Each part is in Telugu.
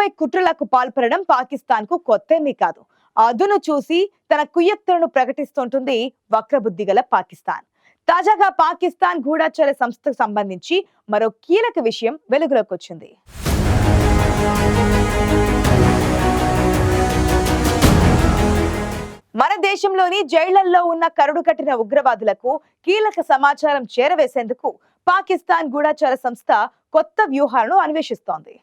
భారత్పై కుట్రలకు పాల్పడడం పాకిస్తాన్ కు కొత్తేమీ కాదు. అదును చూసి తన కుయ్యత్తులను ప్రకటిస్తుంటుంది వక్రబుద్ధి గల పాకిస్తాన్. తాజాగా పాకిస్తాన్ గూఢచర సంస్థకు సంబంధించి మరో కీలక విషయం వెలుగులోకి వచ్చింది. మన దేశంలోని జైళ్లలో ఉన్న కరుడు కట్టిన ఉగ్రవాదులకు కీలక సమాచారం చేరవేసేందుకు పాకిస్తాన్ గూఢచర సంస్థ కొత్త వ్యూహాలను అన్వేషిస్తోంది.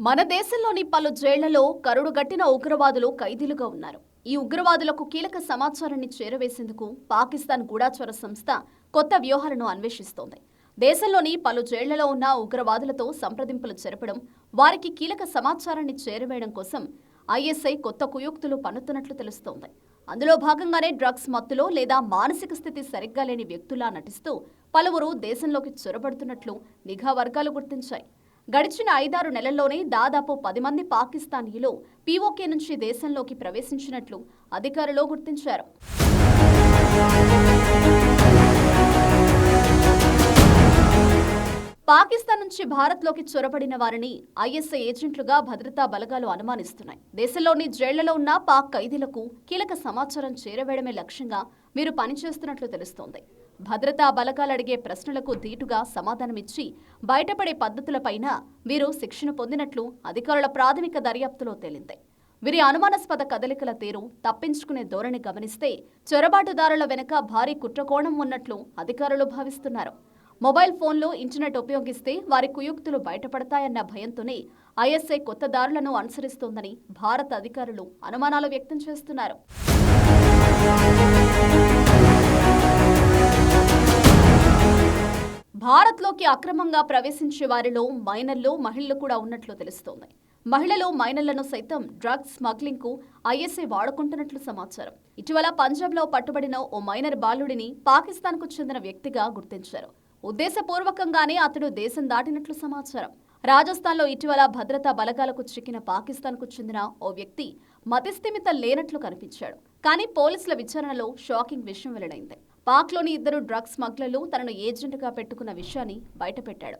మన దేశంలోని పలు జైళ్లలో కరుడుగట్టిన ఉగ్రవాదులు ఖైదీలుగా ఉన్నారు. ఈ ఉగ్రవాదులకు కీలక సమాచారాన్ని చేరవేసేందుకు పాకిస్తాన్ గూఢచర సంస్థ కొత్త వ్యూహాలను అన్వేషిస్తోంది. దేశంలోని పలు జైళ్లలో ఉన్న ఉగ్రవాదులతో సంప్రదింపులు జరపడం, వారికి కీలక సమాచారాన్ని చేరవేయడం కోసం ఐఎస్ఐ కొత్త కుయుక్తులు పన్నుతున్నట్లు తెలుస్తోంది. అందులో భాగంగానే డ్రగ్స్ మత్తులో లేదా మానసిక స్థితి సరిగ్గా లేని వ్యక్తులా నటిస్తూ పలువురు దేశంలోకి చొరబడుతున్నట్లు నిఘా వర్గాలు గుర్తించాయి. గడిచిన 5-6 నెలల్లోనే దాదాపు 10 మంది పాకిస్తానీయులు పీఓకే నుంచి దేశంలోకి ప్రవేశించినట్లు అధికారులు గుర్తించారు. పాకిస్తాన్ నుంచి భారత్లోకి చొరబడిన వారిని ఐఎస్ఐ ఏజెంట్లుగా భద్రతా బలగాలు అనుమానిస్తున్నాయి. దేశంలోని జైళ్లలో ఉన్న పాక్ ఖైదీలకు కీలక సమాచారం చేరవేయడమే లక్ష్యంగా వీరు పనిచేస్తున్నట్లు తెలుస్తోంది. భద్రతా బలగాలు అడిగే ప్రశ్నలకు ధీటుగా సమాధానమిచ్చి బయటపడే పద్ధతులపైన వీరు శిక్షణ పొందినట్లు అధికారుల ప్రాథమిక దర్యాప్తులో తేలింది. వీరి అనుమానాస్పద కదలికల తీరు, తప్పించుకునే ధోరణి గమనిస్తే చొరబాటుదారుల వెనుక భారీ కుట్రకోణం ఉన్నట్లు అధికారులు భావిస్తున్నారు. మొబైల్ ఫోన్లో ఇంటర్నెట్ ఉపయోగిస్తే వారి కుయుక్తులు బయటపడతాయన్న భయంతోనే ఐఎస్ఐ కొత్త దారులను అనుసరిస్తోందని భారత అధికారులు అనుమానాలు వ్యక్తం చేస్తున్నారు. భారత్లోకి అక్రమంగా ప్రవేశించే వారిలో మైనర్లు, మహిళలు కూడా ఉన్నట్లు తెలుస్తోంది. మహిళలు, మైనర్లను సైతం డ్రగ్స్ స్మగ్లింగ్ కు ఐఎస్ఐ వాడుకుంటున్నట్లు సమాచారం. ఇటీవల పంజాబ్లో పట్టుబడిన ఓ మైనర్ బాలుడిని పాకిస్తాన్ కు చెందిన వ్యక్తిగా గుర్తించారు. ఉద్దేశపూర్వకంగానే అతడు దేశం దాటినట్లు సమాచారం. రాజస్థాన్లో ఇటీవల భద్రతా బలగాలకు చిక్కిన పాకిస్తాన్ కు చెందిన ఓ వ్యక్తి మతిస్థిమితం లేనట్లు కనిపించాడు. కానీ పోలీసుల విచారణలో షాకింగ్ విషయం వెల్లడైంది. పాక్లోని 2 డ్రగ్స్ స్మగ్లర్లు తనను ఏజెంట్గా పెట్టుకున్న విషయాన్ని బయటపెట్టాడు.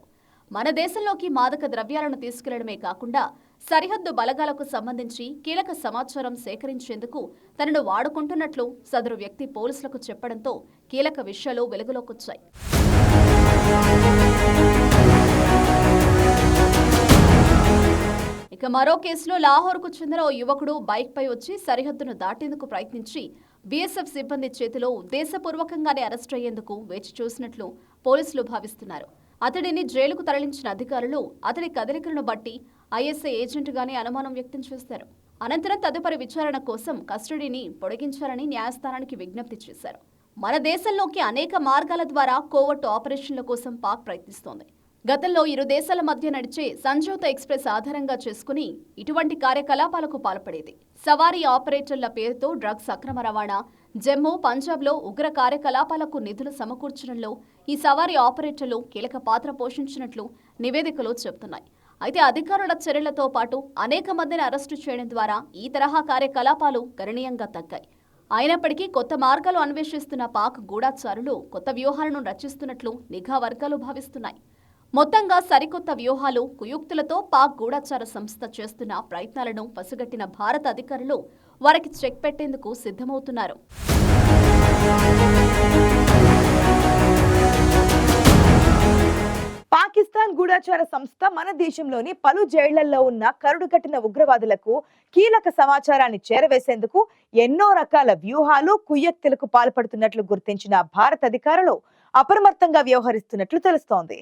మన దేశంలోకి మాదక ద్రవ్యాలను తీసుకెళ్లడమే కాకుండా సరిహద్దు బలగాలకు సంబంధించి కీలక సమాచారం సేకరించేందుకు తనను వాడుకుంటున్నట్లు సదరు వ్యక్తి పోలీసులకు చెప్పడంతో కీలక విషయాలు వెలుగులోకొచ్చాయి. ఇక మరో కేసులో లాహోర్కు చెందిన ఓ యువకుడు బైక్పై వచ్చి సరిహద్దును దాటేందుకు ప్రయత్నించి బీఎస్ఎఫ్ సిబ్బంది చేతిలో ఉద్దేశపూర్వకంగానే అరెస్టు అయ్యేందుకు వేచి చూసినట్లు పోలీసులు భావిస్తున్నారు. అతడిని జైలుకు తరలించిన అధికారులు అతడి కదలికలను బట్టి ఐఎస్ఐ ఏజెంట్గానే అనుమానం వ్యక్తం చేశారు. అనంతరం తదుపరి విచారణ కోసం కస్టడీని పొడిగించాలని న్యాయస్థానానికి విజ్ఞప్తి చేశారు. మన దేశంలోకి అనేక మార్గాల ద్వారా కోవర్ట్ ఆపరేషన్ల కోసం పాక్ ప్రయత్నిస్తోంది. గతంలో ఇరు దేశాల మధ్య నడిచే సంజౌతా ఎక్స్ప్రెస్ ఆధారంగా చేసుకుని ఇటువంటి కార్యకలాపాలకు పాల్పడేది. సవారీ ఆపరేటర్ల పేరుతో డ్రగ్స్ అక్రమ రవాణా, జమ్మూ, పంజాబ్లో ఉగ్ర కార్యకలాపాలకు నిధులు సమకూర్చడంలో ఈ సవారీ ఆపరేటర్లు కీలక పాత్ర పోషించినట్లు నివేదికలు చెబుతున్నాయి. అయితే అధికారుల చర్యలతో పాటు అనేక మందిని అరెస్టు చేయడం ద్వారా ఈ తరహా కార్యకలాపాలు గణనీయంగా తగ్గాయి. అయినప్పటికీ కొత్త మార్గాలు అన్వేషిస్తున్న పాక్ గూఢచారులు కొత్త వ్యూహాలను రచిస్తున్నట్లు నిఘా వర్గాలు భావిస్తున్నాయి. మొత్తంగా సరికొత్త వ్యూహాలు, కుయుక్తులతో పాక్ గూఢచార సంస్థ చేస్తున్న ప్రయత్నాలను పసిగట్టిన భారత అధికారులు వారికి చెక్ పెట్టేందుకు సిద్ధమవుతున్నారు. పాకిస్తాన్ గూఢచార సంస్థ మన దేశంలోని పలు జైళ్లలో ఉన్న కరుడుకట్టిన ఉగ్రవాదులకు కీలక సమాచారాన్ని చేరవేసేందుకు ఎన్నో రకాల వ్యూహాలు, కుయ్యక్తులకు పాల్పడుతున్నట్లు గుర్తించిన భారత అధికారులు అప్రమత్తంగా వ్యవహరిస్తున్నట్లు తెలుస్తోంది.